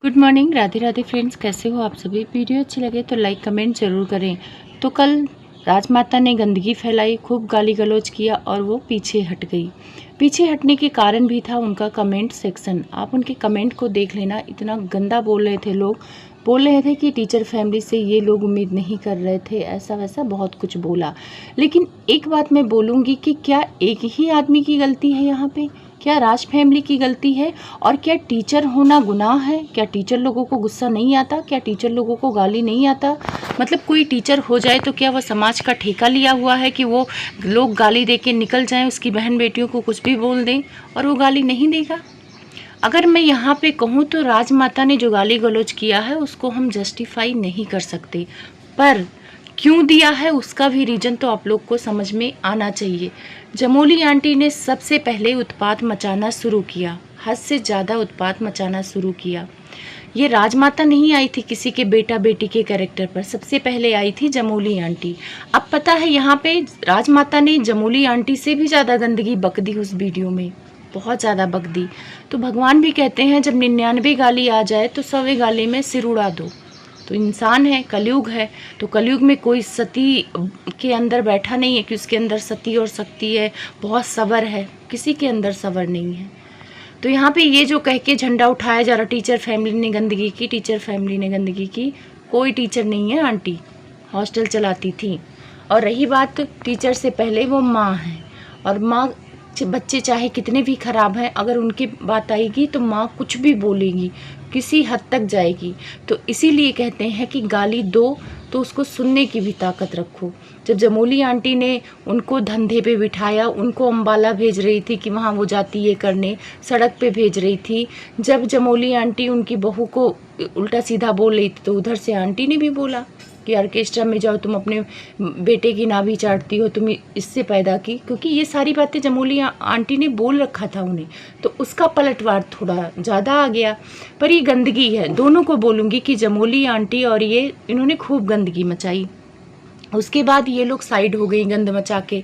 Good morning, Radhe Radhe friends. कैसे हो आप सभी? वीडियो अच्छी लगे तो लाइक कमेंट ज़रूर करें। तो कल राजमाता ने गंदगी फैलाई, खूब गाली गलौज किया और वो पीछे हट गई। पीछे हटने के कारण भी था उनका कमेंट सेक्शन। आप उनके कमेंट को देख लेना, इतना गंदा बोल रहे थे लोग। बोल रहे थे कि टीचर फैमिली से ये लोग उम्मीद नहीं कर रहे थे, ऐसा वैसा बहुत कुछ बोला। लेकिन एक बात मैं बोलूँगी कि क्या एक ही आदमी की गलती है यहाँ पे? क्या राज फैमिली की गलती है? और क्या टीचर होना गुनाह है? क्या टीचर लोगों को गुस्सा नहीं आता? क्या टीचर लोगों को गाली नहीं आता? मतलब कोई टीचर हो जाए तो क्या वह समाज का ठेका लिया हुआ है कि वो लोग गाली दे के निकल जाएं, उसकी बहन बेटियों को कुछ भी बोल दें और वो गाली नहीं देगा? अगर मैं यहाँ पे कहूँ तो राजमाता ने जो गाली गलौज किया है उसको हम जस्टिफाई नहीं कर सकते, पर क्यों दिया है उसका भी रीज़न तो आप लोग को समझ में आना चाहिए। जमोली आंटी ने सबसे पहले उत्पात मचाना शुरू किया, हद से ज़्यादा उत्पात मचाना शुरू किया। ये राजमाता नहीं आई थी किसी के बेटा बेटी के कैरेक्टर पर, सबसे पहले आई थी जमोली आंटी। अब पता है यहाँ पे राजमाता ने जमोली आंटी से भी ज़्यादा गंदगी बक दी उस वीडियो में, बहुत ज़्यादा बक दी। तो भगवान भी कहते हैं जब 99 गाली आ जाए तो 100वें गाली में सिर उड़ा दो। तो इंसान है, कलयुग है, तो कलयुग में कोई सती के अंदर बैठा नहीं है कि उसके अंदर सती और शक्ति है, बहुत सबर है, किसी के अंदर सबर नहीं है। तो यहाँ पे ये जो कह के झंडा उठाया जा रहा टीचर फैमिली ने गंदगी की, टीचर फैमिली ने गंदगी की, कोई टीचर नहीं है, आंटी हॉस्टल चलाती थी। और रही बात टीचर से पहले, वो माँ है, और माँ बच्चे चाहे कितने भी खराब हैं, अगर उनकी बात आएगी तो माँ कुछ भी बोलेगी, किसी हद तक जाएगी। तो इसीलिए कहते हैं कि गाली दो तो उसको सुनने की भी ताकत रखो। जब जमोली आंटी ने उनको धंधे पे बिठाया, उनको अम्बाला भेज रही थी कि वहाँ वो जाती ये करने, सड़क पे भेज रही थी, जब जमोली आंटी उनकी बहू को उल्टा सीधा बोल रही थी तो उधर से आंटी ने भी बोला कि ऑर्केस्ट्रा में जाओ, तुम अपने बेटे की नाभि चाटती हो, तुम इससे पैदा की। क्योंकि ये सारी बातें जमोली आंटी ने बोल रखा था उन्हें, तो उसका पलटवार थोड़ा ज़्यादा आ गया। पर ये गंदगी है, दोनों को बोलूँगी कि जमोली आंटी और ये, इन्होंने खूब गंदगी मचाई। उसके बाद ये लोग साइड हो गई गंद मचा के।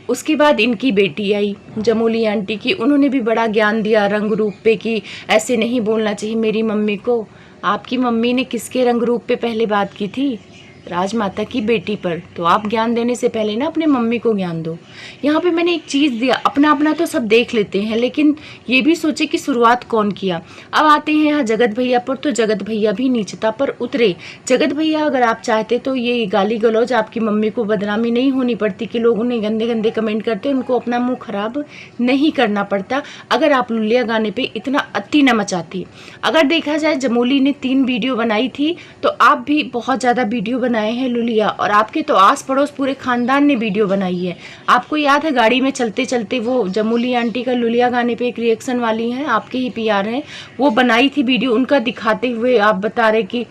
उसके बाद इनकी बेटी आई जमोली आंटी की, उन्होंने भी बड़ा ज्ञान दिया रंग रूप पे कि ऐसे नहीं बोलना चाहिए मेरी मम्मी को। आपकी मम्मी ने किसके रंग रूप पे पहले बात की थी? राजमाता की बेटी पर। तो आप ज्ञान देने से पहले ना अपने मम्मी को ज्ञान दो। यहाँ पे मैंने एक चीज़ दिया, अपना अपना तो सब देख लेते हैं, लेकिन ये भी सोचे कि शुरुआत कौन किया। अब आते हैं यहाँ जगत भैया पर, तो जगत भैया भी नीचता पर उतरे। जगत भैया अगर आप चाहते तो ये गाली गलौज, आपकी मम्मी को बदनामी नहीं होनी पड़ती कि लोग उन्हें गंदे गंदे कमेंट करते, उनको अपना मुँह खराब नहीं करना पड़ता अगर आप लुलिया गाने पर इतना अति न मचाती। अगर देखा जाए जमोली ने 3 वीडियो बनाई थी, तो आप भी बहुत ज़्यादा वीडियो बनाए हैं लुलिया, और आपके तो आस पड़ोस पूरे खानदान ने वीडियो बनाई है। आपको याद है गाड़ी में चलते चलते वो जमोली आंटी का लुलिया गाने पे एक रिएक्शन वाली हैं, आपके ही पीआर हैं, वो बनाई थी वीडियो, उनका दिखाते हुए आप बता रहे कि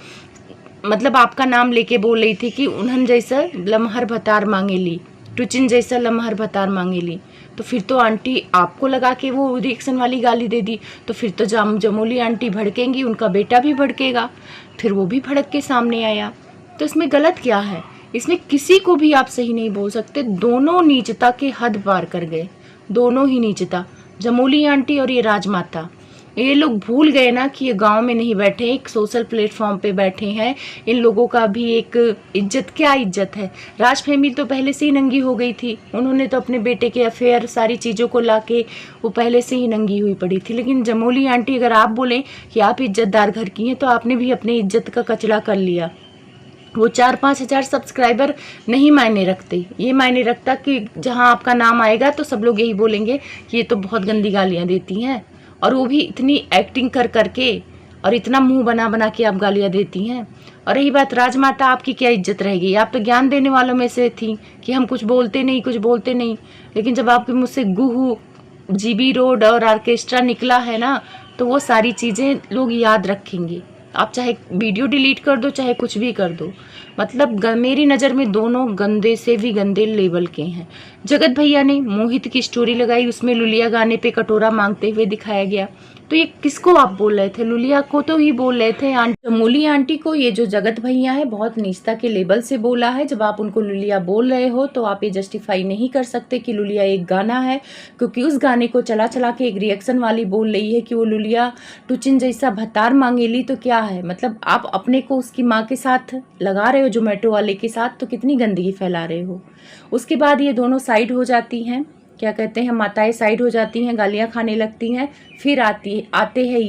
मतलब आपका नाम लेके बोल रही थी कि उन्हन जैसा लम्हर भतार मांगेली, टुचिन जैसा लम्हर भतार मांगेली। तो फिर तो आंटी आपको लगा के वो रिएक्शन वाली गाली दे दी, तो फिर तो जमोली आंटी भड़केंगी, उनका बेटा भी भड़केगा, फिर वो भी भड़क के सामने आया। तो इसमें गलत क्या है? इसमें किसी को भी आप सही नहीं बोल सकते, दोनों नीचता के हद पार कर गए, दोनों ही नीचता, जमोली आंटी और ये राजमाता। ये लोग भूल गए ना कि ये गांव में नहीं बैठे, एक सोशल प्लेटफॉर्म पे बैठे हैं। इन लोगों का भी एक इज्जत, क्या इज्जत है? राज फैमिली तो पहले से ही नंगी हो गई थी, उन्होंने तो अपने बेटे के अफेयर सारी चीज़ों को लाके वो पहले से ही नंगी हुई पड़ी थी। लेकिन जमोली आंटी, अगर आप बोलें कि आप इज्जतदार घर की हैं, तो आपने भी अपनी इज्जत का कचरा कर लिया। वो 4-5 हज़ार सब्सक्राइबर नहीं मायने रखते, ये मायने रखता कि जहाँ आपका नाम आएगा तो सब लोग यही बोलेंगे कि ये तो बहुत गंदी गालियाँ देती हैं, और वो भी इतनी एक्टिंग कर करके, और इतना मुंह बना बना के आप गालियाँ देती हैं। और रही बात राजमाता, आपकी क्या इज्जत रहेगी? आप तो ज्ञान देने वालों में से थी कि हम कुछ बोलते नहीं, कुछ बोलते नहीं। लेकिन जब आपके मुझ से गुहू, जीबी रोड और ऑर्केस्ट्रा निकला है ना, तो वो सारी चीज़ें लोग याद रखेंगे। आप चाहे वीडियो डिलीट कर दो, चाहे कुछ भी कर दो, मतलब मेरी नज़र में दोनों गंदे से भी गंदे लेवल के हैं। जगत भैया ने मोहित की स्टोरी लगाई, उसमें लुलिया गाने पे कटोरा मांगते हुए दिखाया गया। तो ये किसको आप बोल रहे थे? लुलिया को तो ही बोल रहे थे, चमोली आंटी को। ये जो जगत भैया है बहुत नीचता के लेवल से बोला है। जब आप उनको लुलिया बोल रहे हो तो आप ये जस्टिफाई नहीं कर सकते कि लुलिया एक गाना है, क्योंकि उस गाने को चला चला के एक रिएक्शन वाली बोल रही है कि वो लुलिया टुचिन जैसा भतार मांगेली। तो क्या है, मतलब आप अपने को उसकी माँ के साथ लगा रहे हो, जोमेटो वाले के साथ, तो कितनी गंदगी फैला रहे हो। उसके बाद ये दोनों साइड हो जाती हैं, क्या कहते हैं, माताएं साइड हो जाती हैं, गालियां खाने लगती हैं। फिर आते हैं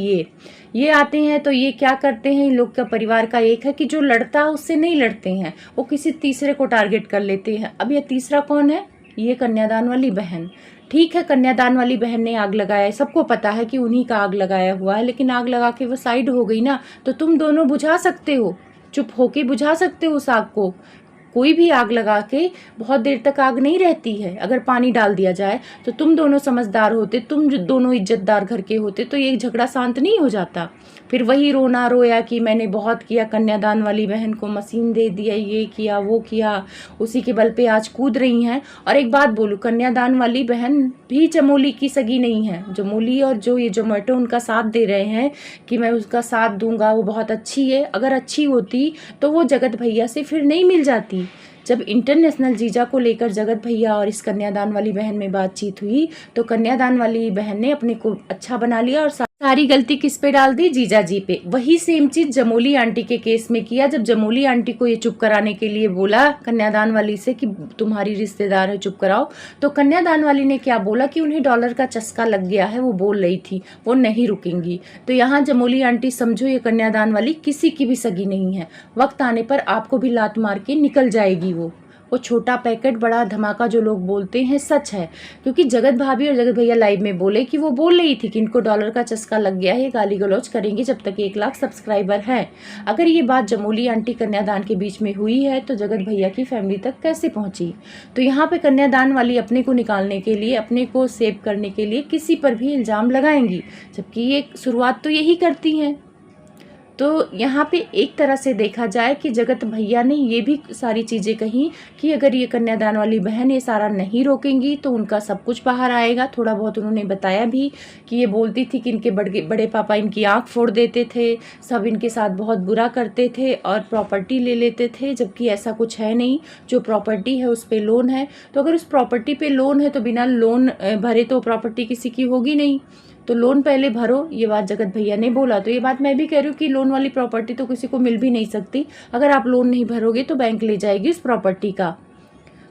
ये आते हैं तो ये क्या करते हैं, इन लोग का परिवार का एक है कि जो लड़ता है उससे नहीं लड़ते हैं, वो किसी तीसरे को टारगेट कर लेते हैं। अब ये तीसरा कौन है? ये कन्यादान वाली बहन। ठीक है, कन्यादान वाली बहन ने आग लगाया है, सबको पता है कि उन्हीं का आग लगाया हुआ है, लेकिन आग लगा के वो साइड हो गई ना, तो तुम दोनों बुझा सकते हो, चुप होके बुझा सकते हो उस आग को। कोई भी आग लगा के बहुत देर तक आग नहीं रहती है। अगर पानी डाल दिया जाए तो तुम दोनों समझदार होते, तुम दोनों इज्जतदार घर के होते तो ये झगड़ा शांत नहीं हो जाता। फिर वही रोना रोया कि मैंने बहुत किया, कन्यादान वाली बहन को मशीन दे दिया, ये किया वो किया, उसी के बल पे आज कूद रही हैं। और एक बात बोलूं, कन्यादान वाली बहन भी चमोली की सगी नहीं है। चमोली और जो ये जोमेटो उनका साथ दे रहे हैं कि मैं उसका साथ दूंगा, वो बहुत अच्छी है। अगर अच्छी होती तो वो जगत भैया से फिर नहीं मिल जाती। जब इंटरनेशनल जीजा को लेकर जगत भैया और इस कन्यादान वाली बहन में बातचीत हुई तो कन्यादान वाली बहन ने अपने को अच्छा बना लिया और सारी गलती किस पे डाल दी? जीजा जी पे। वही सेम चीज जमोली आंटी के केस में किया। जब जमोली आंटी को ये चुप कराने के लिए बोला कन्यादान वाली से कि तुम्हारी रिश्तेदार है, चुप कराओ, तो कन्यादान वाली ने क्या बोला कि उन्हें डॉलर का चस्का लग गया है, वो बोल रही थी, वो नहीं रुकेंगी। तो यहाँ जमोली आंटी समझो ये कन्यादान वाली किसी की भी सगी नहीं है। वक्त आने पर आपको भी लात मार के निकल जाएगी। वो छोटा पैकेट बड़ा धमाका जो लोग बोलते हैं सच है, क्योंकि जगत भाभी और जगत भैया लाइव में बोले कि वो बोल रही थी कि इनको डॉलर का चस्का लग गया है, गाली गलौज करेंगे जब तक 1 लाख सब्सक्राइबर है। अगर ये बात जमोली आंटी कन्यादान के बीच में हुई है तो जगत भैया की फैमिली तक कैसे पहुंची? तो यहाँ पे कन्यादान वाली अपने को निकालने के लिए, अपने को सेव करने के लिए किसी पर भी इल्ज़ाम लगाएंगी, जबकि ये शुरुआत तो यही करती हैं। तो यहाँ पे एक तरह से देखा जाए कि जगत भैया ने ये भी सारी चीज़ें कही कि अगर ये कन्यादान वाली बहन ये सारा नहीं रोकेंगी तो उनका सब कुछ बाहर आएगा। थोड़ा बहुत उन्होंने बताया भी कि ये बोलती थी कि इनके बड़े पापा इनकी आँख फोड़ देते थे, सब इनके साथ बहुत बुरा करते थे और प्रॉपर्टी ले लेते थे, जबकि ऐसा कुछ है नहीं। जो प्रॉपर्टी है उस पर लोन है, तो अगर उस प्रॉपर्टी पे लोन है तो बिना लोन भरे तो प्रॉपर्टी किसी की होगी नहीं, तो लोन पहले भरो। ये बात जगत भैया ने बोला। तो ये बात मैं भी कह रही हूँ कि लोन वाली प्रॉपर्टी तो किसी को मिल भी नहीं सकती। अगर आप लोन नहीं भरोगे तो बैंक ले जाएगी उस प्रॉपर्टी का।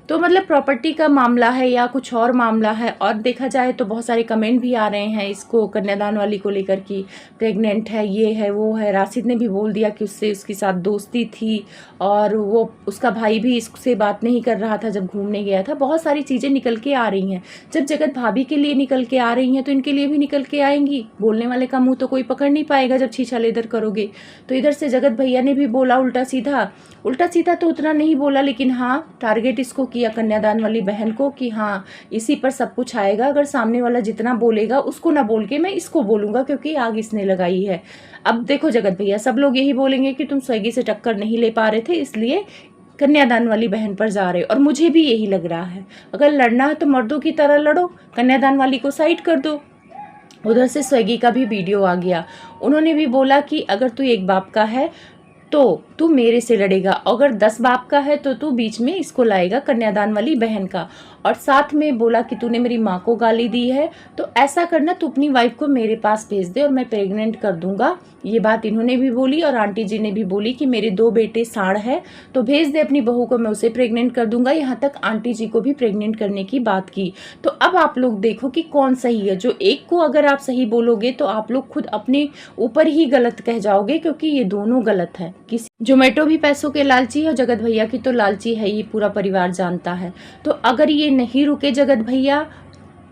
तो मतलब प्रॉपर्टी का मामला है या कुछ और मामला है। और देखा जाए तो बहुत सारे कमेंट भी आ रहे हैं इसको कन्यादान वाली को लेकर कि प्रेग्नेंट है, ये है वो है। राशिद ने भी बोल दिया कि उससे उसके साथ दोस्ती थी और वो उसका भाई भी इससे बात नहीं कर रहा था जब घूमने गया था। बहुत सारी चीज़ें निकल के आ रही हैं। जब जगत भाभी के लिए निकल के आ रही हैं तो इनके लिए भी निकल के आएंगी। बोलने वाले का मुँह तो कोई पकड़ नहीं पाएगा जब छीछा लेदर करोगे। तो इधर से जगत भैया ने भी बोला उल्टा सीधा तो उतना नहीं बोला, लेकिन हाँ टारगेट इसको किया कन्यादान वाली बहन को कि हाँ इसी पर सब कुछ आएगा। अगर सामने वाला जितना बोलेगा उसको ना बोल के मैं इसको बोलूँगा क्योंकि आग इसने लगाई है। अब देखो जगत भैया, सब लोग यही बोलेंगे कि तुम स्विगी से टक्कर नहीं ले पा रहे थे इसलिए कन्यादान वाली बहन पर जा रहे हो। और मुझे भी यही लग रहा है, अगर लड़ना है तो मर्दों की तरह लड़ो, कन्यादान वाली को साइड कर दो। उधर से स्विगी का भी वीडियो आ गया, उन्होंने भी बोला कि अगर तू एक बाप का है तो तू मेरे से लड़ेगा, अगर 10 बाप का है तो तू बीच में इसको लाएगा कन्यादान वाली बहन का। और साथ में बोला कि तूने मेरी माँ को गाली दी है तो ऐसा करना, तू अपनी वाइफ को मेरे पास भेज दे और मैं प्रेग्नेंट कर दूंगा। ये बात इन्होंने भी बोली और आंटी जी ने भी बोली कि मेरे 2 बेटे साढ़ है तो भेज दे अपनी बहू को, मैं उसे प्रेग्नेंट कर दूंगा। यहाँ तक आंटी जी को भी प्रेग्नेंट करने की बात की। तो अब आप लोग देखो कि कौन सही है। जो एक को अगर आप सही बोलोगे तो आप लोग खुद अपने ऊपर ही गलत कह जाओगे, क्योंकि ये दोनों गलत है। किसी जोमेटो भी पैसों के लालची है और जगत भैया की तो लालची है, ये पूरा परिवार जानता है। तो अगर ये नहीं रुके जगत भैया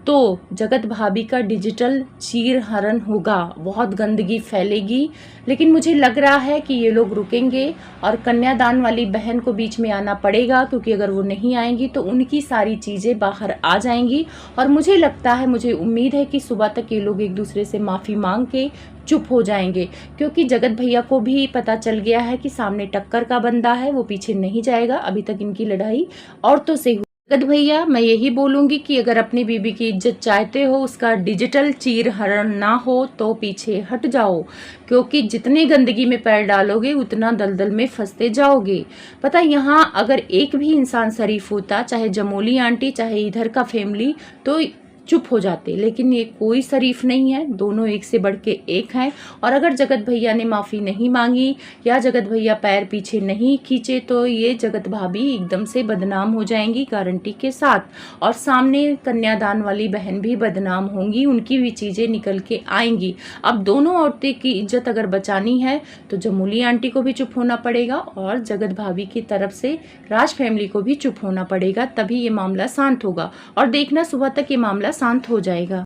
तो जगत भाभी का डिजिटल चीरहरण होगा, बहुत गंदगी फैलेगी। लेकिन मुझे लग रहा है कि ये लोग रुकेंगे और कन्यादान वाली बहन को बीच में आना पड़ेगा, क्योंकि अगर वो नहीं आएंगी तो उनकी सारी चीज़ें बाहर आ जाएंगी। और मुझे लगता है, मुझे उम्मीद है कि सुबह तक ये लोग एक दूसरे से माफ़ी मांग के चुप हो जाएंगे, क्योंकि जगत भैया को भी पता चल गया है कि सामने टक्कर का बंदा है, वो पीछे नहीं जाएगा। अभी तक इनकी लड़ाई औरतों से हुई। जगत भैया, मैं यही बोलूंगी कि अगर अपनी बीबी की इज्जत चाहते हो, उसका डिजिटल चीरहरण ना हो, तो पीछे हट जाओ, क्योंकि जितने गंदगी में पैर डालोगे उतना दलदल में फंसते जाओगे। पता है, यहाँ अगर एक भी इंसान शरीफ होता, चाहे जमोली आंटी चाहे इधर का फैमिली, तो चुप हो जाते, लेकिन ये कोई शरीफ नहीं है, दोनों एक से बढ़ के एक हैं। और अगर जगत भैया ने माफ़ी नहीं मांगी या जगत भैया पैर पीछे नहीं खींचे, तो ये जगत भाभी एकदम से बदनाम हो जाएंगी गारंटी के साथ। और सामने कन्यादान वाली बहन भी बदनाम होंगी, उनकी भी चीज़ें निकल के आएंगी। अब दोनों औरतें की इज्जत अगर बचानी है तो जमूली आंटी को भी चुप होना पड़ेगा और जगत भाभी की तरफ से राज फैमिली को भी चुप होना पड़ेगा, तभी ये मामला शांत होगा। और देखना, सुबह तक ये मामला शांत हो जाएगा।